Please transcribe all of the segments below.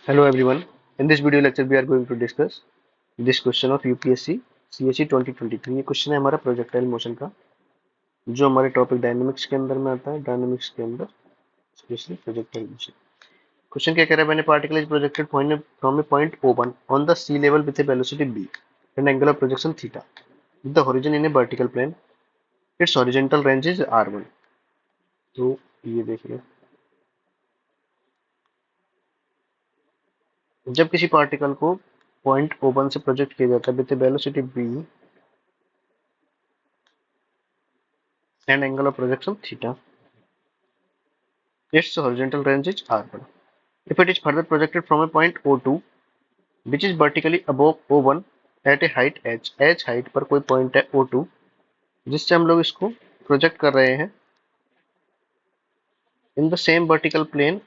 Hello everyone. In this video lecture we are going to discuss this question of UPSC CSE 2023। ये question है हमारा projectile motion का, जो हमारे topic dynamics के अंदर में आता है। डायनेमिक्स के अंदर स्पेशली प्रोजेक्टाइल मोशन। क्वेश्चन क्या कह रहा है? मैंने particle is projected from a point O1 on the sea level with a velocity b and angle of projection theta with the horizon in a vertical plane. Its horizontal range is r1। तो ये देखिए, जब किसी particle को point O1 से project किया जाता है with a velocity b and angle of projection theta, its horizontal range is r1. If it is further projected from a point O2 which is vertically above O1 at a height h height पर कोई point है O2 जिससे हम लोग इसको project कर रहे हैं in the same vertical plane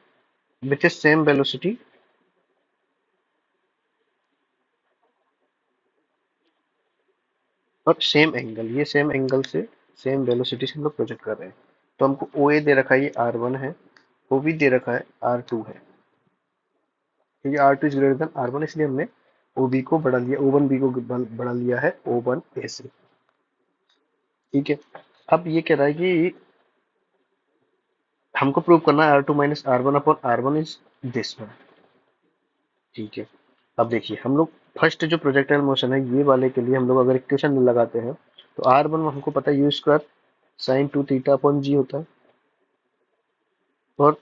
with the same velocity और सेम एंगल, ये सेम एंगल से सेम वेलोसिटी से हम लोग प्रोजेक्ट कर रहे हैं। तो हमको OA दे रखा है, ये R1 है, OB दे रखा है R2 है। ये R2 is greater than R1, इसलिए हमने OB को बढ़ा लिया, O1 B को बढ़ा लिया है O1 A से। ठीक है, अब ये कह रहा है कि हमको प्रूव करना है R2 minus R1 upon R1 is this one. ठीक है, अब देखिए हम लोग फर्स्ट जो प्रोजेक्टाइल मोशन है ये वाले के लिए हम लोग अगर इक्वेशन लगाते हैं तो R1 हमको पता है U² साइन 2 थीटा अपॉन जी होता है। और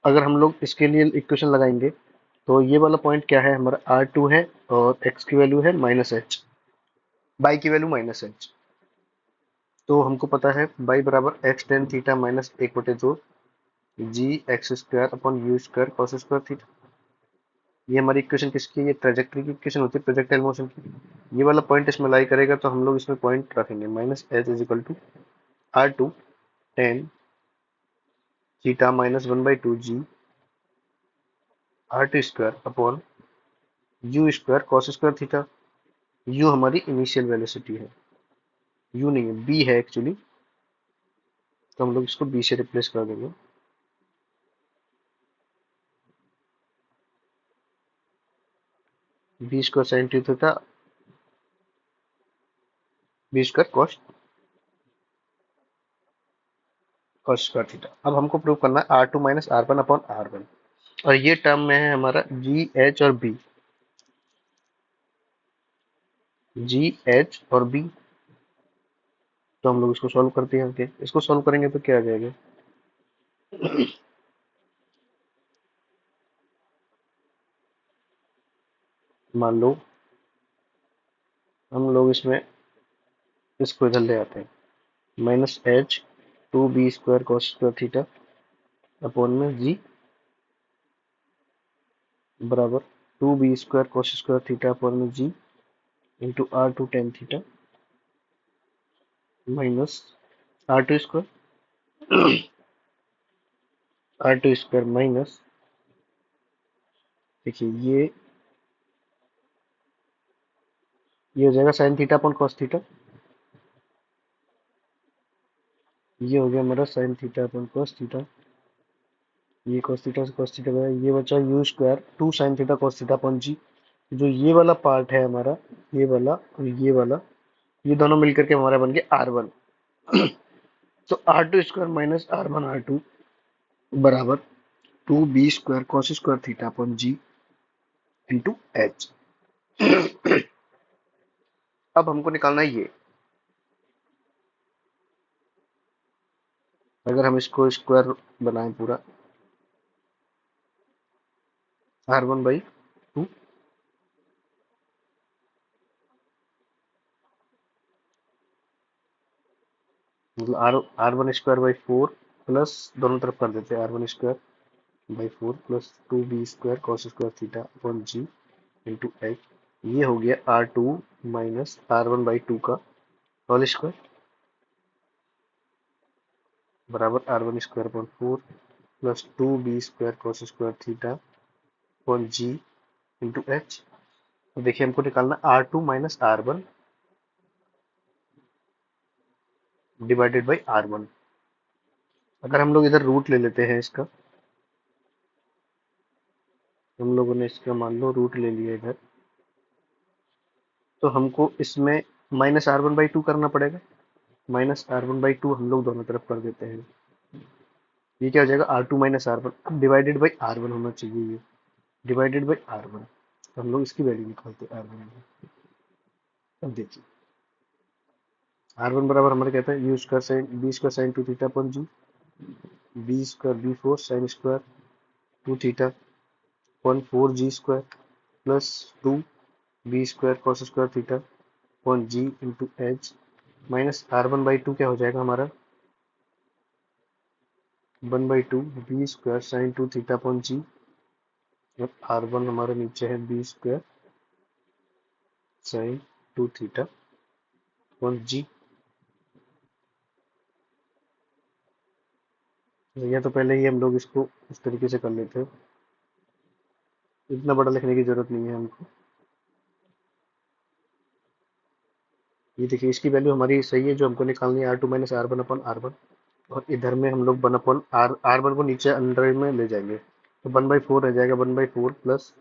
अगर हम लोग इसके लिए इक्वेशन लगाएंगे तो ये वाला पॉइंट क्या है हमारा R2 है और x की वैल्यू है माइनस एच, बाई की वैल्यू माइनस एच। तो हमको पता है बाई बराबर x tan theta minus 1/2 g x square upon u square cos square theta. ये हमारी इक्वेशन किसकी है? ये ट्रेजेक्टरी की इक्वेशन होती है, प्रोजेक्टाइल मोशन की। ये वाला पॉइंट इसमें लाई करेगा तो हम लोग इसमें पॉइंट रखेंगे minus h is equal to R2 tan theta minus 1/2 g R2 square upon u square cos square theta. U हमारी इनिशियल वेलोसिटी है, यू नहीं है बी है एक्चुअली, तो हम लोग इसको बी से रिप्लेस कर देंगे। B square sine two theta, b square cos cos square theta. अब हमको प्रूव करना है R2 minus R1 upon R1, और ये टर्म में है हमारा जी एच और बी, जी एच और बी। तो हम लोग इसको सॉल्व करते हैं आगे। इसको सॉल्व करेंगे तो क्या आ जाएगा? मान लो हम लोग इसमें इसको इधर ले आते हैं, minus h 2b square cos square theta upon में जी बराबर 2b square cos square theta upon में g into R2 tan theta minus R2 square R2 square minus, देखिए ये हो जाएगा sine theta upon cos theta. ये हो गया हमारा sine theta upon cos theta, ये cos थीटा से cos थीटा गया, ये बचा u square 2 sine theta cos theta upon g. जो ये वाला पार्ट है हमारा, ये वाला और ये वाला, ये दोनों मिलकर के हमारा बन गया R1। तो R2 स्क्वायर माइनस R2 बराबर 2b square cos square theta upon g into H. अब हमको निकालना है ये, अगर हम इसको स्क्वायर बनाएं पूरा R1 बाई 2, मतलब R1 स्क्वायर बाई 4 प्लस दोनों तरफ कर देते हैं R1 square by 4 plus 2b square cos square theta upon g into h. ये हो गया R2 माइनस R1 बाई 2 का होल स्क्वायर बराबर R1 square upon 4 plus 2b square cos square theta upon g into H. तो देखिए हमको निकालना R2 minus R1 divided by R1। अगर हम लोग इधर रूट ले लेते हैं इसका, हम लोगों ने इसका मान लो रूट ले लिया इधर, तो हमको इसमें minus are one by two करना पड़ेगा। Minus are one by two हम लोग दोनों तरफ कर देते हैं। ये क्या हो जाएगा, r two minus are one. अब डिवाइडेड बाई आर वन होना चाहिए, ये डिवाइडेड बाई आर वन। तो हम लोग इसकी वैल्यू निकालते हैं आर वन में। अब देखिए आर वन बराबर हमारे कहते हैं u square sine B square sine two theta upon g, B square B four sine square two theta upon four g square plus two B square cos square theta upon g into H minus are one by two क्या हो जाएगा हमारा, one by two B square sine two theta upon g, और R one हमारे नीचे है B square sine two theta upon g. या तो पहले ही हम लोग इसको इस तरीके से कर लेते हैं, इतना बड़ा लिखने की जरूरत नहीं है हमको। ये देखिए इसकी वैल्यू हमारी सही है, जो हमको निकालनी है r two minus are one upon are one. और इधर में हम लोग one upon r r one को नीचे अंडर में ले जाएंगे, तो वन बाई फोर रह जाएगा, one by four plus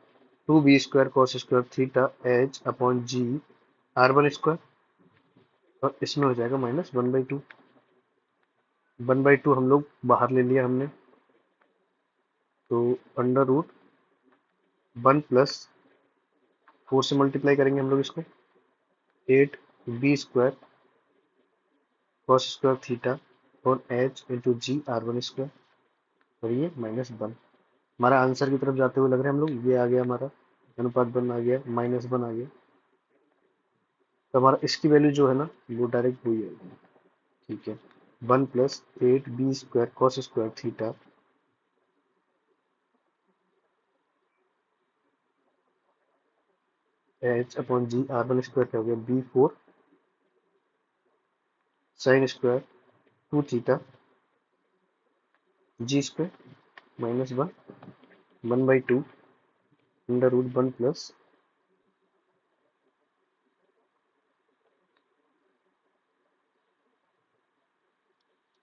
two B square cos square theta H upon g R one square, और इसमें हो जाएगा minus one by two. One by two हम लोग बाहर ले लिया हमने, तो under root one plus four से मल्टीप्लाई करेंगे हम लोग इसको, eight B square cos square theta और H into g R one square, और ये माइनस वन। हमारा आंसर की तरफ जाते हुए लग रहा है हम लोग, ये आ गया हमारा अनुपात वन आ गया, माइनस वन आ गया। तो हमारा इसकी वैल्यू जो है ना वो डायरेक्ट वही है। ठीक है, one plus eight B square cos square theta H upon g R one square क्या हो गया, B four sine square two theta g square minus one, one by two under root one plus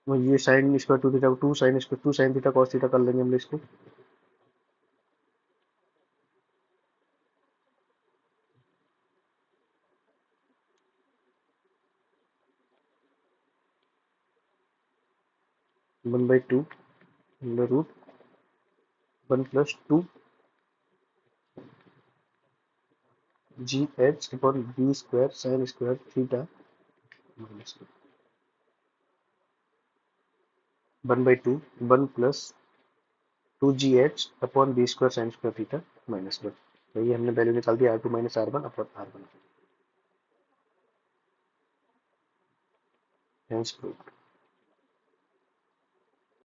ये sine square two theta, two sine square two sine theta cos theta कर लेंगे हम लोग इसको। One by two under root one plus two g H upon B square sine square theta minus one by two one plus two g H upon B square sine square theta minus one. तो ये हमने value निकाल दी R two minus are one upon are one. Hence proved.